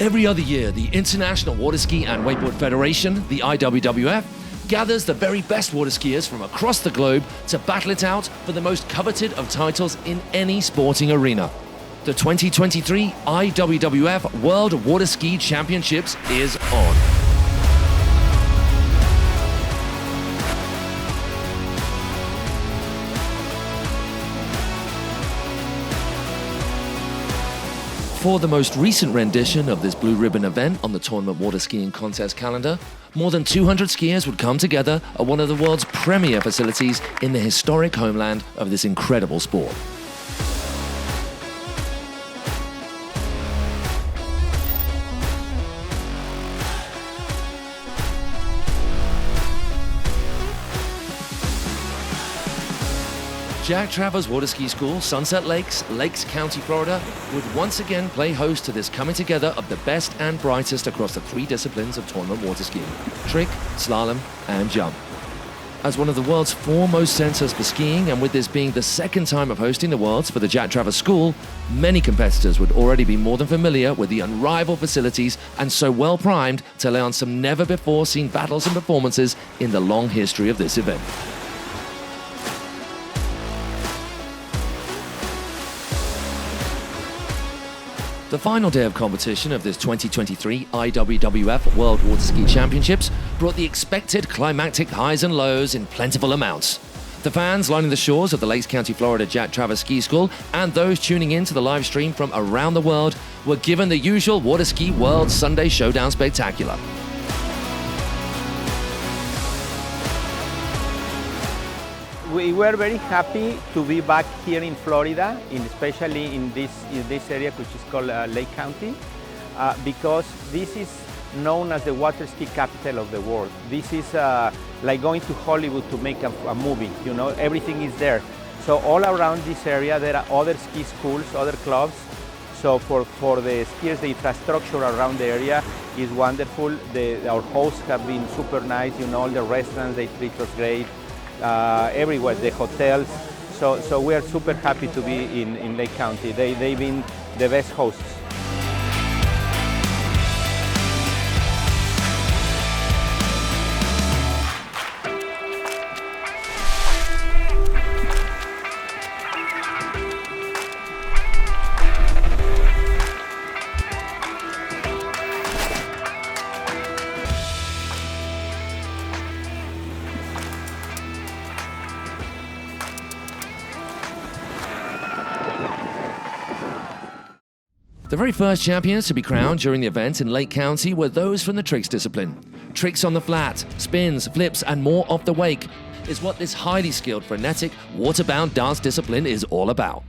Every other year, the International Waterski and Wakeboard Federation, the IWWF, gathers the very best water skiers from across the globe to battle it out for the most coveted of titles in any sporting arena. The 2023 IWWF World Waterski Championships is on. For the most recent rendition of this blue ribbon event on the tournament water skiing contest calendar, more than 200 skiers would come together at one of the world's premier facilities in the historic homeland of this incredible sport. Jack Travers Waterski School, Sunset Lakes, Lakes County, Florida, would once again play host to this coming together of the best and brightest across the three disciplines of tournament water skiing: trick, slalom, and jump. As one of the world's foremost centers for skiing, and with this being the second time of hosting the Worlds for the Jack Travers School, many competitors would already be more than familiar with the unrivaled facilities and so well primed to lay on some never-before-seen battles and performances in the long history of this event. The final day of competition of this 2023 IWWF World Waterski Championships brought the expected climactic highs and lows in plentiful amounts. The fans lining the shores of the Lakes County, Florida Jack Travers Ski School and those tuning in to the live stream from around the world were given the usual Waterski World Sunday Showdown Spectacular. We were very happy to be back here in Florida, especially in this area which is called Lake County, because this is known as the water ski capital of the world. This is like going to Hollywood to make a movie, you know, everything is there. So all around this area there are other ski schools, other clubs. So for the skiers, the infrastructure around the area is wonderful. Our hosts have been super nice, you know, all the restaurants, they treat us great. Everywhere, the hotels, so we are super happy to be in Lake County. They've been the best hosts. The very first champions to be crowned during the event in Lake County were those from the tricks discipline. Tricks on the flat, spins, flips, and more off the wake is what this highly skilled, frenetic, waterbound dance discipline is all about.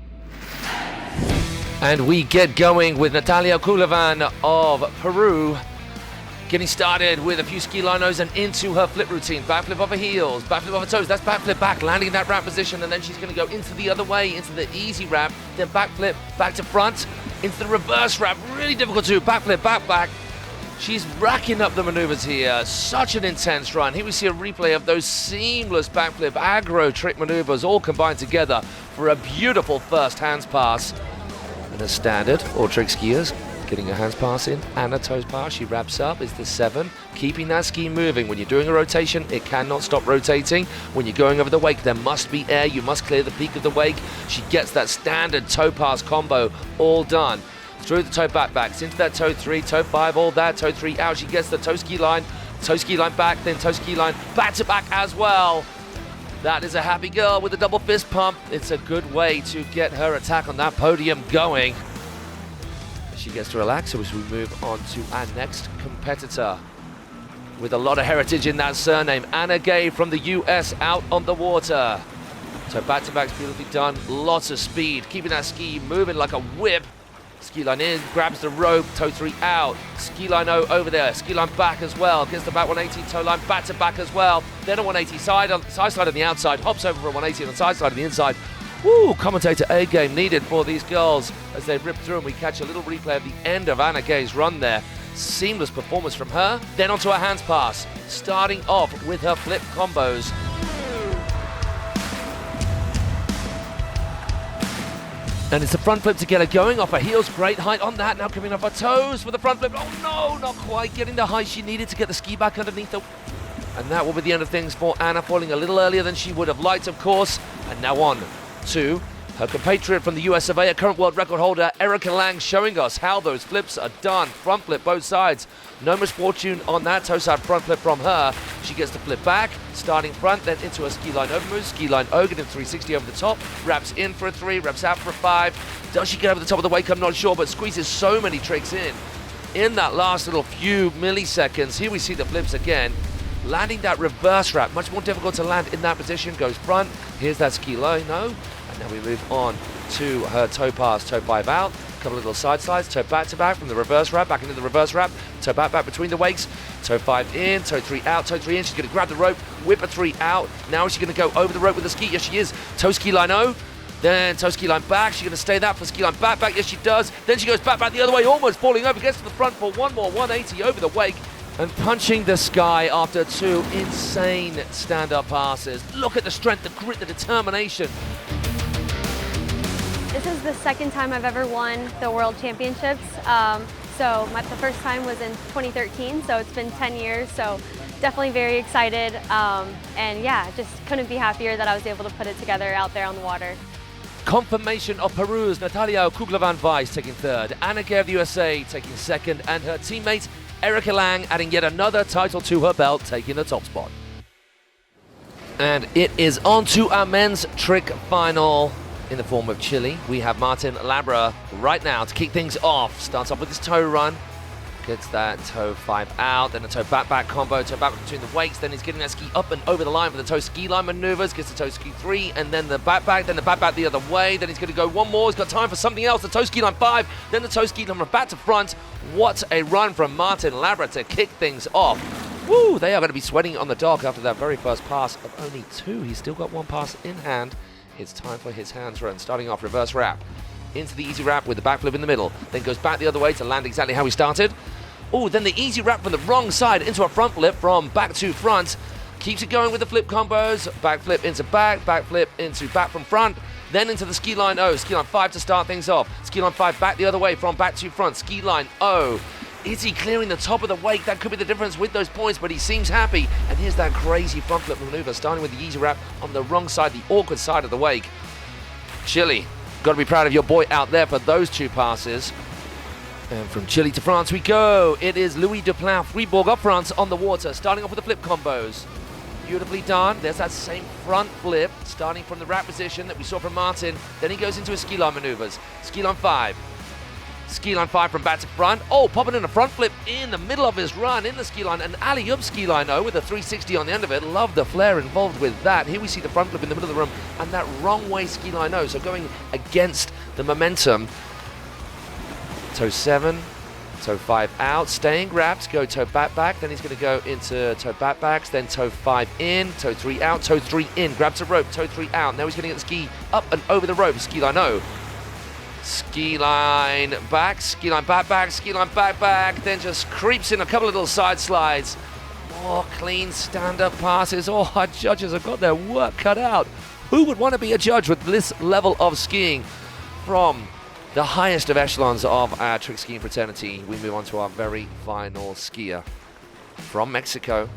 And we get going with Natalia Culavan of Peru, getting started with a few ski linos and into her flip routine. Backflip off her heels, backflip off her toes. That's backflip back, landing in that ramp position, and then she's going to go into the other way, into the easy ramp, then backflip, back to front, into the reverse ramp. Really difficult to do. Backflip, back. She's racking up the maneuvers here. Such an intense run. Here we see a replay of those seamless backflip aggro trick maneuvers all combined together for a beautiful first hands pass. And a standard, or trick skiers, getting a hands pass in and a toes pass. She wraps up, is the 7. Keeping that ski moving. When you're doing a rotation, it cannot stop rotating. When you're going over the wake, there must be air. You must clear the peak of the wake. She gets that standard toe pass combo all done. Through the toe backs, into that toe 3, toe 5, all that, toe 3 out. She gets the toe ski line back, then toe ski line back to back as well. That is a happy girl with a double fist pump. It's a good way to get her attack on that podium going. She gets to relax as we move on to our next competitor with a lot of heritage in that surname, Anna Gay from the US, out on the water. So back-to-back's beautifully done, lots of speed, keeping that ski moving like a whip. Ski line in, grabs the rope, toe 3 out, ski line over there, ski line back as well, gets the back 180, toe line back to back as well, then a 180 side slide on the outside, hops over for a 180 on the side slide on the inside. Woo, commentator A-game needed for these girls as they rip through, and we catch a little replay of the end of Anna Gay's run there. Seamless performance from her, then onto her hands pass, starting off with her flip combos. And it's the front flip to get her going off her heels. Great height on that. Now coming off her toes for the front flip. Oh no, not quite getting the height she needed to get the ski back underneath her. And that will be the end of things for Anna, falling a little earlier than she would have liked, of course. And now on to her compatriot from the US of A, current world record holder, Erica Lang, showing us how those flips are done. Front flip, both sides. No misfortune on that toe side front flip from her. She gets to flip back, starting front, then into a ski line over move. Ski line O, getting 360 over the top. Wraps in for a 3, wraps out for a 5. Does she get over the top of the wake? I'm not sure, but squeezes so many tricks in that last little few milliseconds. Here we see the flips again. Landing that reverse wrap, much more difficult to land in that position. Goes front. Here's that ski low, no. And now we move on to her toe pass, toe 5 out. Couple of little side slides, toe back to back from the reverse wrap, back into the reverse wrap, toe back between the wakes, toe 5 in, toe 3 out, toe 3 in. She's going to grab the rope, whip a 3 out. Now she's going to go over the rope with the ski. Yes, she is. Toe ski line O, then toe ski line back. She's going to stay that for ski line back. Yes, she does. Then she goes back the other way, almost falling over, gets to the front for one more 180 over the wake. And punching the sky after 2 insane stand-up passes. Look at the strength, the grit, the determination. This is the second time I've ever won the World Championships. The first time was in 2013, so it's been 10 years, so definitely very excited. And yeah, just couldn't be happier that I was able to put it together out there on the water. Confirmation of Peru's Natalia Kugler-Van-Weiss taking third, Anna Gay of the USA taking second, and her teammate Erica Lang adding yet another title to her belt, taking the top spot. And it is on to our men's trick final in the form of Chile. We have Martin Labra right now to kick things off. Starts off with his toe run, gets that toe 5 out, then a toe back combo, toe back between the wakes, then he's getting that ski up and over the line for the toe ski line maneuvers, gets the toe ski 3, and then the back, then the back the other way, then he's going to go one more, he's got time for something else, the toe ski line 5, then the toe ski line back to front. What a run from Martin Labra to kick things off. Woo, they are going to be sweating on the dock after that very first pass of only 2. He's still got 1 pass in hand. It's time for his hands run, starting off reverse wrap. Into the easy wrap with the back flip in the middle, then goes back the other way to land exactly how he started. Oh, then the easy wrap from the wrong side into a front flip from back to front. Keeps it going with the flip combos. Back flip into back flip into back from front. Then into the ski line O. Ski line 5 to start things off. Ski line 5 back the other way from back to front. Ski line O. Is he clearing the top of the wake? That could be the difference with those points, but he seems happy. And here's that crazy front flip maneuver, starting with the easy wrap on the wrong side, the awkward side of the wake. Chile, got to be proud of your boy out there for those 2 passes. And from Chile to France we go. It is Louis Duplat Fribourg of France on the water, starting off with the flip combos. Beautifully done. There's that same front flip, starting from the wrap position that we saw from Martin. Then he goes into his ski line maneuvers. Ski line 5. Ski line 5 from back to front. Oh, popping in a front flip in the middle of his run in the ski line. An alley-up ski line O with a 360 on the end of it. Love the flair involved with that. Here we see the front flip in the middle of the room and that wrong way ski line O. So going against the momentum. Toe 7, toe 5 out, staying wrapped, go toe back, then he's going to go into toe backs, then toe 5 in, toe 3 out, toe 3 in, grabs a rope, toe 3 out, now he's going to get the ski up and over the rope, ski line O. Ski line back, ski line back, then just creeps in a couple of little side slides. More clean stand-up passes. Oh, our judges have got their work cut out. Who would want to be a judge with this level of skiing from the highest of echelons of our trick skiing fraternity? We move on to our very final skier from Mexico,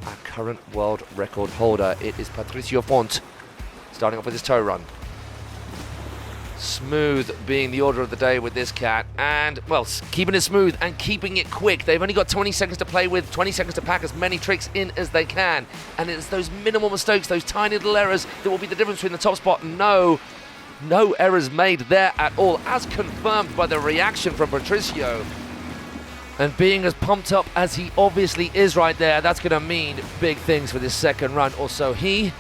our current world record holder. It is Patricio Font, starting off with his toe run. Smooth being the order of the day with this cat, and well, keeping it smooth and keeping it quick. They've only got 20 seconds to play with, 20 seconds to pack as many tricks in as they can, and it's those minimal mistakes, those tiny little errors that will be the difference between the top spot. No errors made there at all, as confirmed by the reaction from Patricio. And being as pumped up as he obviously is right there, that's going to mean big things for this second run. Also, he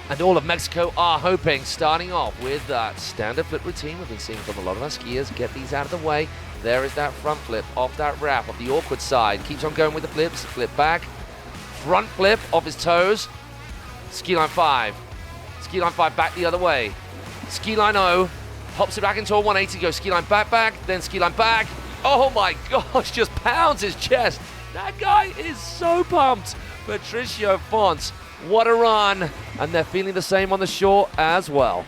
and all of Mexico are hoping, starting off with that standard flip routine we've been seeing from a lot of our skiers. Get these out of the way. There is that front flip off that wrap of the awkward side. Keeps on going with the flips. Flip back. Front flip off his toes. Ski line 5. Ski line 5 back the other way. Ski line O. Pops it back into a 180. Goes ski line back, then ski line back. Oh my gosh, just pounds his chest. That guy is so pumped. Patricio Font. What a run. And they're feeling the same on the shore as well.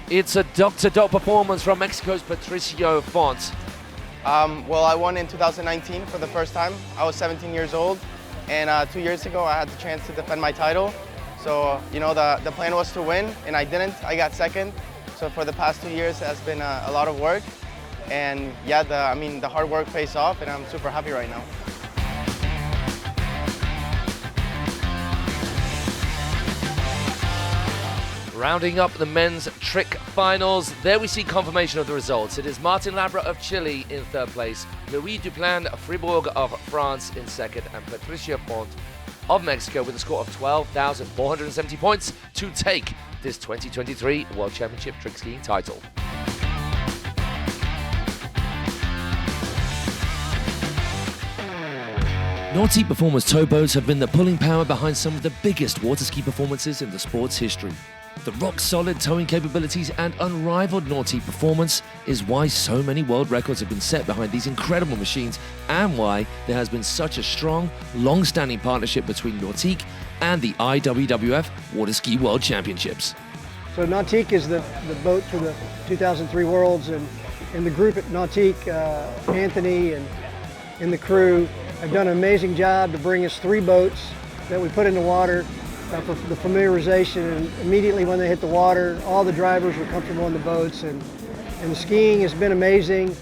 It's a dot-to-dot performance from Mexico's Patricio Font. Well, I won in 2019 for the first time. I was 17 years old, and 2 years ago I had the chance to defend my title. So, you know, the plan was to win, and I didn't. I got second. So for the past 2 years, it has been a lot of work. And yeah, the hard work pays off, and I'm super happy right now. Rounding up the men's trick finals, there we see confirmation of the results. It is Martin Labra of Chile in third place, Louis Duplan Fribourg of France in second, and Patricia Font of Mexico with a score of 12,470 points to take this 2023 World Championship trick skiing title. Nautique Performance towboats have been the pulling power behind some of the biggest water ski performances in the sport's history. The rock-solid towing capabilities and unrivaled Nautique performance is why so many world records have been set behind these incredible machines, and why there has been such a strong, long-standing partnership between Nautique and the IWWF Waterski World Championships. So Nautique is the boat for the 2003 Worlds, and the group at Nautique, Anthony and the crew, have done an amazing job to bring us 3 boats that we put in the water for the familiarization, and immediately when they hit the water, all the drivers were comfortable in the boats, and the skiing has been amazing.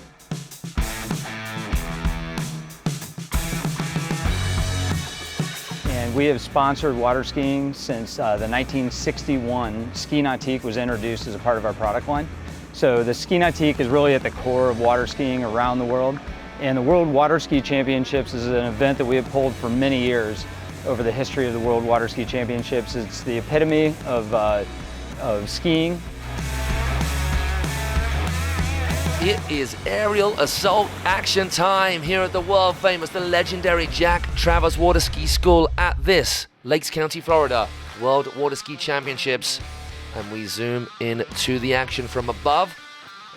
And we have sponsored water skiing since the 1961 Ski Nautique was introduced as a part of our product line. So the Ski Nautique is really at the core of water skiing around the world. And the World Water Ski Championships is an event that we have pulled for many years over the history of the World Water Ski Championships. It's the epitome of skiing. It is aerial assault action time here at the world famous, the legendary Jack Travers Water Ski School at this Lakes County, Florida World Water Ski Championships. And we zoom in to the action from above.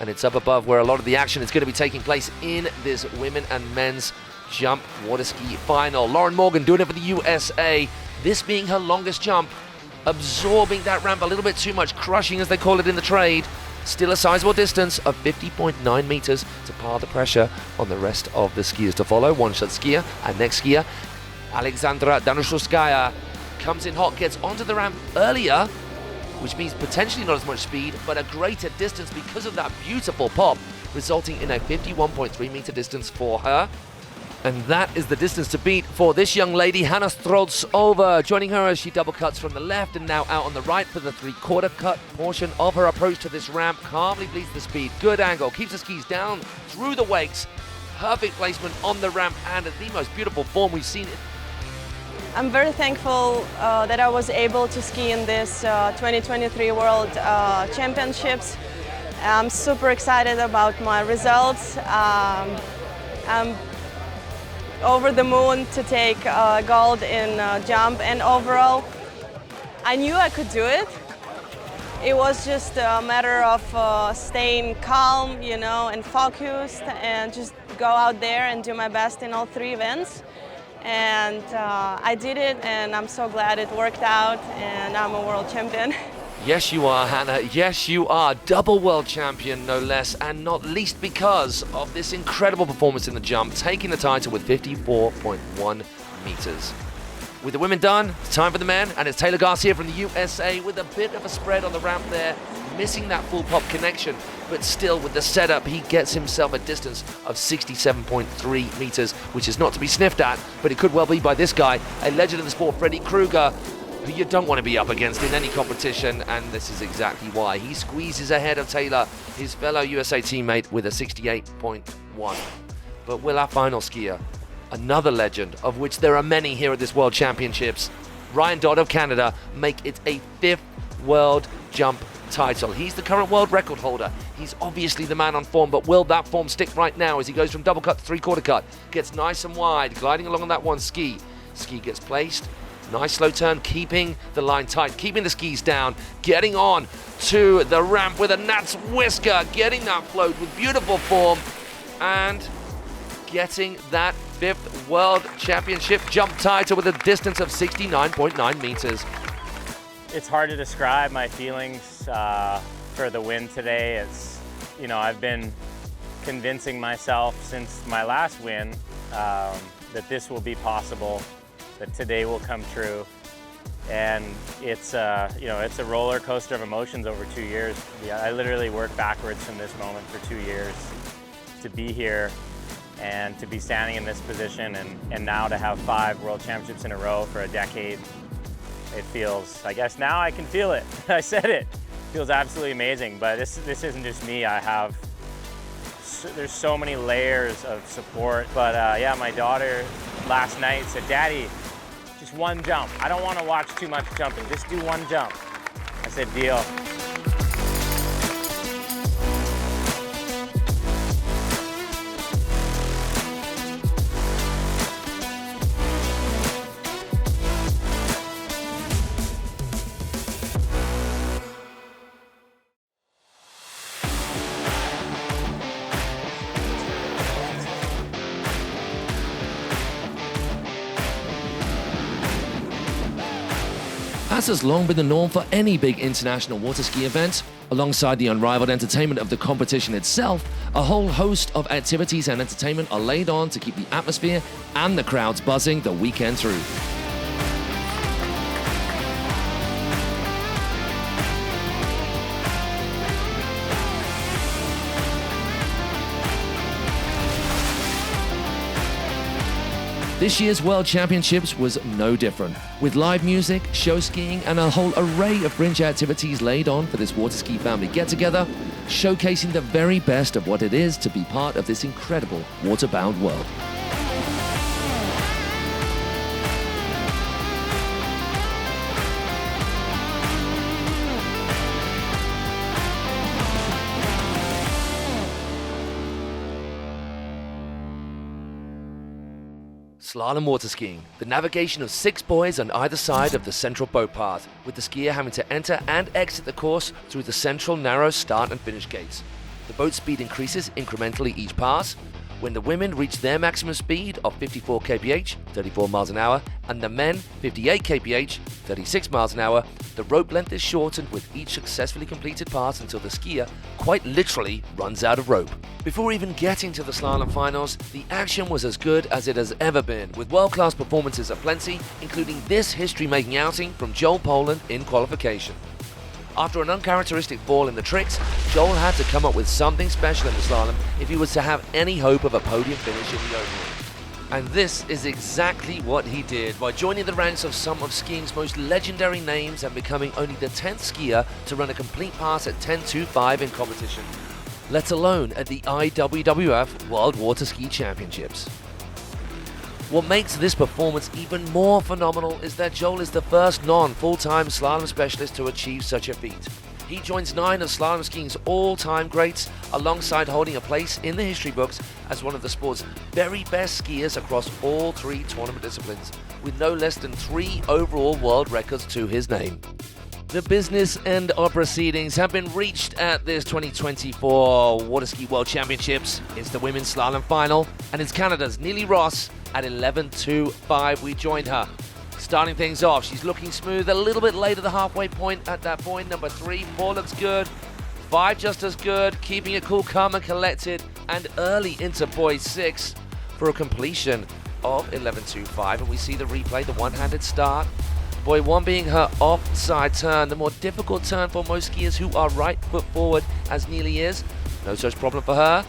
And it's up above where a lot of the action is going to be taking place in this women and men's jump water ski final. Lauren Morgan doing it for the USA. This being her longest jump, absorbing that ramp a little bit too much, crushing as they call it in the trade. Still a sizable distance of 50.9 meters to par the pressure on the rest of the skiers to follow. One-shot skier and next skier, Alexandra Danushevskaya, comes in hot, gets onto the ramp earlier, which means potentially not as much speed, but a greater distance because of that beautiful pop, resulting in a 51.3 meter distance for her. And that is the distance to beat for this young lady, Hannah Strodzova, joining her as she double cuts from the left and now out on the right for the 3/4 cut portion of her approach to this ramp. Calmly bleeds the speed, good angle, keeps the skis down through the wakes, perfect placement on the ramp, and the most beautiful form we've seen. I'm very thankful that I was able to ski in this 2023 World Championships. I'm super excited about my results. I'm over the moon to take gold in jump, and overall, I knew I could do it. It was just a matter of staying calm, you know, and focused, and just go out there and do my best in all 3 events. And I did it, and I'm so glad it worked out, and I'm a world champion. Yes, you are, Hannah. Yes, you are. Double world champion, no less, and not least because of this incredible performance in the jump, taking the title with 54.1 meters. With the women done, it's time for the men, and it's Taylor Garcia from the USA with a bit of a spread on the ramp there, missing that full pop connection, but still with the setup, he gets himself a distance of 67.3 meters, which is not to be sniffed at, but it could well be by this guy, a legend of the sport, Freddie Krueger, who you don't want to be up against in any competition, and this is exactly why. He squeezes ahead of Taylor, his fellow USA teammate, with a 68.1. But will our final skier, another legend, of which there are many here at this World Championships, Ryan Dodd of Canada, make it a 5th World Jump title? He's the current world record holder. He's obviously the man on form, but will that form stick right now as he goes from double cut to 3/4 cut? Gets nice and wide, gliding along on that one ski. Ski gets placed. Nice slow turn, keeping the line tight, keeping the skis down, getting on to the ramp with a gnat's whisker, getting that float with beautiful form, and getting that 5th World Championship jump title with a distance of 69.9 meters. It's hard to describe my feelings. for the win today. It's, you know, I've been convincing myself since my last win that this will be possible, that today will come true. And it's, you know, it's a roller coaster of emotions over 2 years. Yeah, I literally worked backwards from this moment for 2 years to be here and to be standing in this position, and now to have 5 World Championships in a row for a decade. It feels, I guess now I can feel it. I said it. It feels absolutely amazing, but this isn't just me. There's so many layers of support. But yeah, my daughter last night said, "Daddy, just one jump. I don't want to watch too much jumping. Just do one jump." I said, "Deal." As has long been the norm for any big international water ski event, alongside the unrivaled entertainment of the competition itself, a whole host of activities and entertainment are laid on to keep the atmosphere and the crowds buzzing the weekend through. This year's World Championships was no different, with live music, show skiing, and a whole array of fringe activities laid on for this water ski family get-together, showcasing the very best of what it is to be part of this incredible waterbound world. Slalom water skiing, the navigation of 6 boys on either side of the central boat path, with the skier having to enter and exit the course through the central narrow start and finish gates. The boat speed increases incrementally each pass. When the women reach their maximum speed of 54 kph, 34 miles an hour, and the men 58 kph, 36 miles an hour, the rope length is shortened with each successfully completed pass until the skier quite literally runs out of rope. Before even getting to the slalom finals, the action was as good as it has ever been, with world-class performances aplenty, including this history-making outing from Joel Poland in qualification. After an uncharacteristic fall in the tricks, Joel had to come up with something special in the slalom if he was to have any hope of a podium finish in the opening. And this is exactly what he did by joining the ranks of some of skiing's most legendary names and becoming only the 10th skier to run a complete pass at 10.25 in competition, let alone at the IWWF World Water Ski Championships. What makes this performance even more phenomenal is that Joel is the first non-full-time slalom specialist to achieve such a feat. He joins 9 of slalom skiing's all-time greats, alongside holding a place in the history books as one of the sport's very best skiers across all 3 tournament disciplines, with no less than 3 overall world records to his name. The business end of proceedings have been reached at this 2024 Waterski World Championships. It's the women's slalom final, and it's Canada's Neely Ross at 11.25. We joined her. Starting things off, she's looking smooth, a little bit late at the halfway point at that point. Number 3, 4 looks good, 5 just as good, keeping it cool, calm and collected, and early into boy 6 for a completion of 11.25. And we see the replay, the one-handed start. Boy 1 being her offside turn, the more difficult turn for most skiers who are right foot forward, as Neely is. No such problem for her.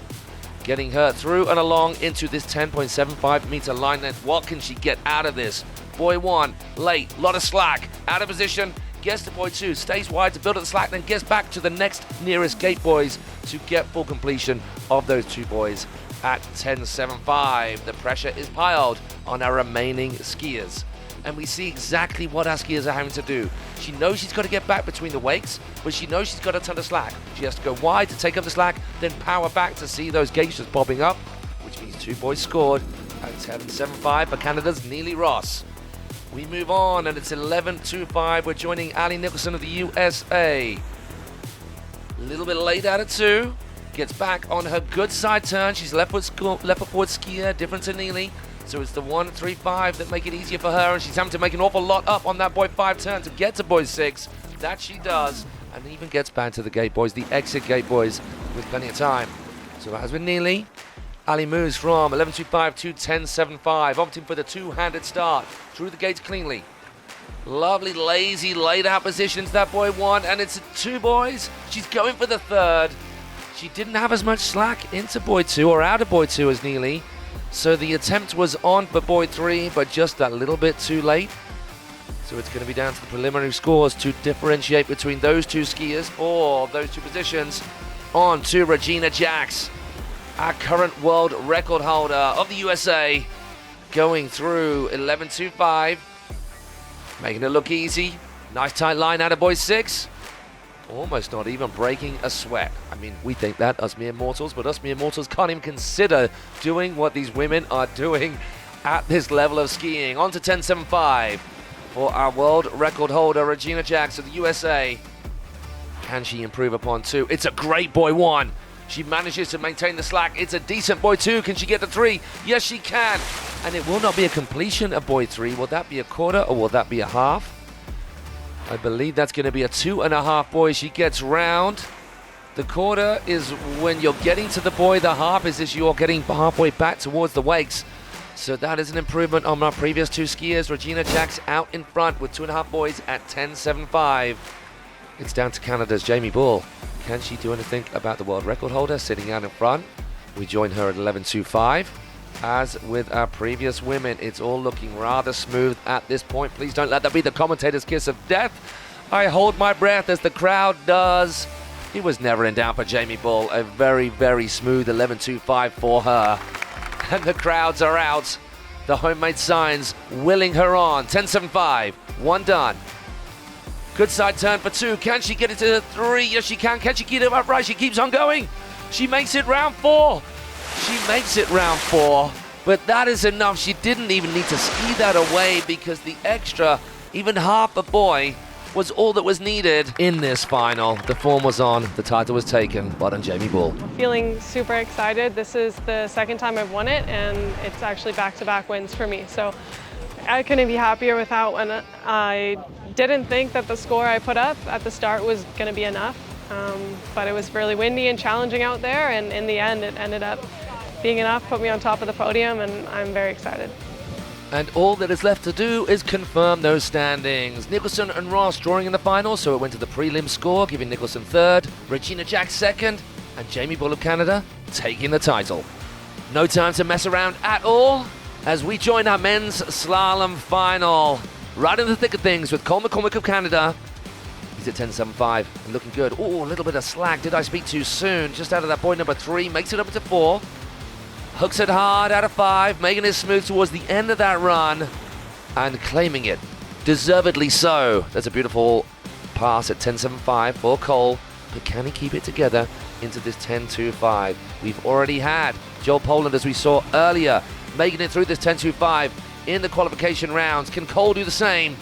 Getting her through and along into this 10.75 meter line length. What can she get out of this? Boy 1, late, lot of slack, out of position, gets to boy 2, stays wide to build up the slack, then gets back to the next nearest gate boys to get full completion of those 2 boys at 10.75. The pressure is piled on our remaining skiers, and we see exactly what our skiers are having to do. She knows she's got to get back between the wakes, but she knows she's got a ton of slack. She has to go wide to take up the slack, then power back to see those gates just popping up, which means 2 boys scored at 10.75 for Canada's Neely Ross. We move on, and it's 11.25. We're joining Ali Nicholson of the USA. A little bit late out of 2. Gets back on her good side turn. She's left foot forward skier, different to Neely. So it's the 1.35 that make it easier for her, and she's having to make an awful lot up on that boy 5 turn to get to boy 6. That she does, and even gets back to the gate boys, the exit gate boys, with plenty of time. So as with Neely, Ali moves from 11.25 to 10.75, opting for the two-handed start through the gates cleanly. Lovely, lazy, laid-out position into that boy one, and it's two boys. She's going for the third. She didn't have as much slack into boy two or out of boy two as Neely, so the attempt was on for boy three, but just a little bit too late. So it's going to be down to the preliminary scores to differentiate between those two skiers for those two positions. On to Regina Jacks, our current world record holder of the USA, going through 11.25, making it look easy. Nice tight line out of boy six. Almost not even breaking a sweat. I mean, we think that, us mere mortals, but us mere mortals can't even consider doing what these women are doing at this level of skiing. On to 10.75 for our world record holder, Regina Jacks of the USA. Can she improve upon two? It's a great boy one. She manages to maintain the slack. It's a decent boy two. Can she get the three? Yes, she can. And it will not be a completion of boy three. Will that be a quarter or will that be a half? I believe that's going to be a 2.5 boy. She gets round. The quarter is when you're getting to the buoy. The half is as you're getting halfway back towards the wakes. So that is an improvement on our previous two skiers. Regina Jacks out in front with 2.5 boys at 10.75. It's down to Canada's Jamie Bull. Can she do anything about the world record holder sitting out in front? We join her at 11.25. As with our previous women, it's all looking rather smooth at this point. Please don't let that be the commentator's kiss of death. I hold my breath as the crowd does. It was never in doubt for Jamie Bull. A very, very smooth 11.25 for her. And the crowds are out. The homemade signs willing her on. 10.75. One done. Good side turn for two. Can she get it to three? Yes, she can. Can she keep it upright? She keeps on going. She makes it round four. She makes it round four, but that is enough. She didn't even need to ski that away because the extra, even half a buoy, was all that was needed in this final. The form was on, the title was taken, but on Jamie Bull. Feeling super excited. This is the second time I've won it, and it's actually back-to-back wins for me. So I couldn't be happier with that one. I didn't think that the score I put up at the start was going to be enough, but it was really windy and challenging out there, and in the end it ended up being enough, put me on top of the podium, and I'm very excited. And all that is left to do is confirm those standings. Nicholson and Ross drawing in the final, so it went to the prelim score, giving Nicholson third, Regina Jacks second, and Jamie Bull of Canada taking the title. No time to mess around at all as we join our men's slalom final. Right in the thick of things with Cole McCormick of Canada. He's at 10.75 and looking good. Oh, a little bit of slack. Did I speak too soon? Just out of that boy number three, makes it up to four. Hooks it hard out of five, making it smooth towards the end of that run and claiming it. Deservedly so. That's a beautiful pass at 10.75 for Cole, but can he keep it together into this 10.25? We've already had Joel Poland, as we saw earlier, making it through this 10.25 in the qualification rounds. Can Cole do the same?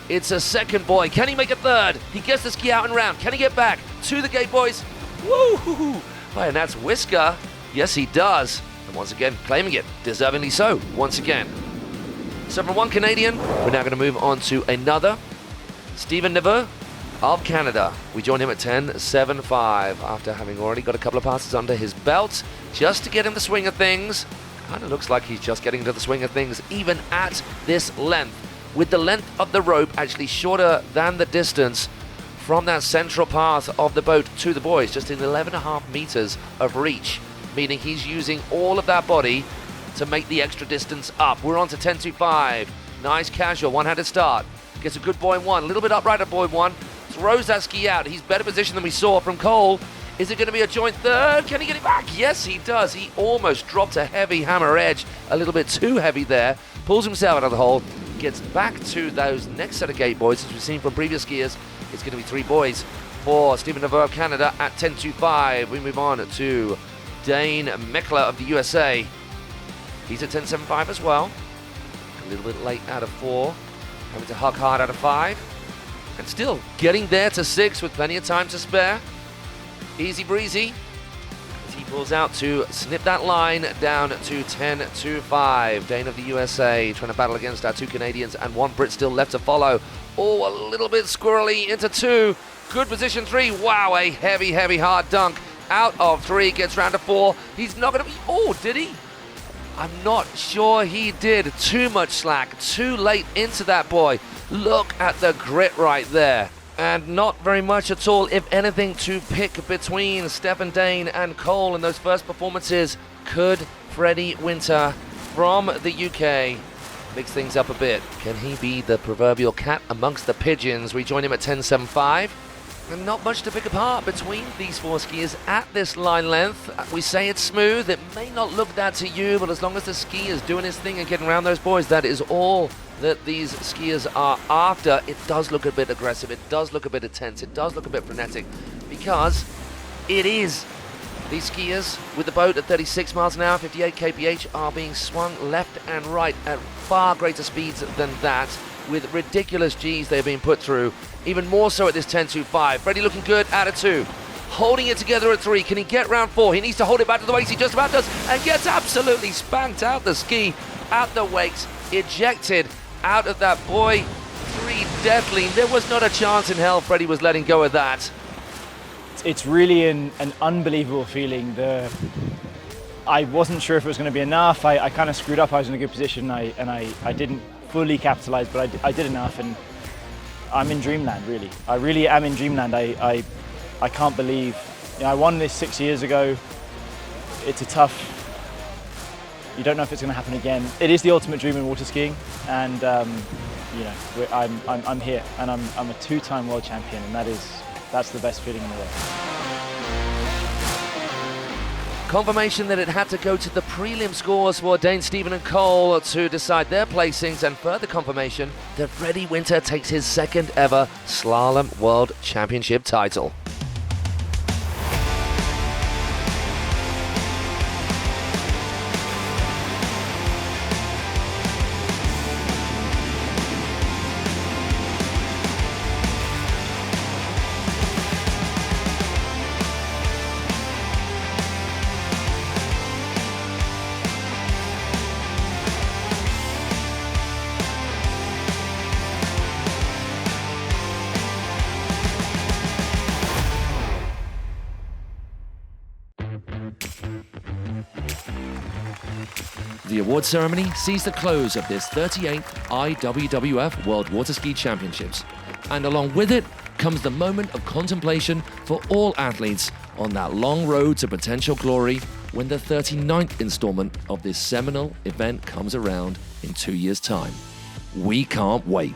It's a second boy. Can he make a third? He gets the ski out and round. Can he get back to the gate, boys? Woo! And that's Whisker. Yes, he does. And once again, claiming it, deservingly so, once again. So from one Canadian, we're now going to move on to another. Stephen Neveu of Canada. We join him at 10.75 after having already got a couple of passes under his belt, just to get in the swing of things. Kind of looks like he's just getting into the swing of things, even at this length, with the length of the rope actually shorter than the distance from that central path of the boat to the boys, just in 11.5 meters of reach, meaning he's using all of that body to make the extra distance up. We're on to 10.25. Nice casual one-handed start. Gets a good boy one, a little bit upright at boy one, throws that ski out. He's better position than we saw from Cole. Is it going to be a joint third? Can he get it back? Yes, he does. He almost dropped a heavy hammer edge, a little bit too heavy there. Pulls himself out of the hole, gets back to those next set of gate boys, as we've seen from previous skiers. It's going to be three boys for Stephen Neveu of Canada at 10.25. We move on to Dane Meckler of the USA. He's at 10.75 as well. A little bit late out of four. Having to hug hard out of five. And still getting there to six with plenty of time to spare. Easy breezy. As he pulls out to snip that line down to 10.25. Dane of the USA trying to battle against our two Canadians and one Brit still left to follow. Oh, a little bit squirrely into two. Good position 3. Wow, a heavy, heavy hard dunk. Out of 3, gets round to 4. He's not going to be... Oh, did he? I'm not sure he did. Too much slack. Too late into that boy. Look at the grit right there. And not very much at all, if anything, to pick between Stephen Dane and Cole in those first performances. Could Freddie Winter from the UK mix things up a bit? Can he be the proverbial cat amongst the pigeons? We join him at 10.75. And not much to pick apart between these 4 skiers at this line length. We say it's smooth. It may not look that to you, but as long as the ski is doing his thing and getting around those boys, that is all that these skiers are after. It does look a bit aggressive. It does look a bit intense. It does look a bit frenetic, because it is. These skiers with the boat at 36 miles an hour, 58 kph, are being swung left and right at far greater speeds than that, with ridiculous Gs they're being put through. Even more so at this 10.25. Freddie looking good out of 2. Holding it together at 3. Can he get round 4? He needs to hold it back to the wakes. He just about does, and gets absolutely spanked out the ski, out the wakes, ejected out of that buoy. 3 deadly. There was not a chance in hell Freddie was letting go of that. It's really an unbelievable feeling. I wasn't sure if it was going to be enough. I kind of screwed up. I was in a good position, and I didn't fully capitalize, but I did enough, and I'm in dreamland, really. I really am in dreamland. I can't believe, I won this 6 years ago. It's a tough, you don't know if it's going to happen again. It is the ultimate dream in water skiing, and I'm here, and I'm a 2-time world champion, and that's the best feeling in the world. Confirmation that it had to go to the prelim scores for Dane, Stephen and Cole to decide their placings, and further confirmation that Freddie Winter takes his 2nd ever Slalom World Championship title. The award ceremony sees the close of this 38th IWWF World Waterski Championships. And along with it comes the moment of contemplation for all athletes on that long road to potential glory when the 39th installment of this seminal event comes around in 2 years' time. We can't wait.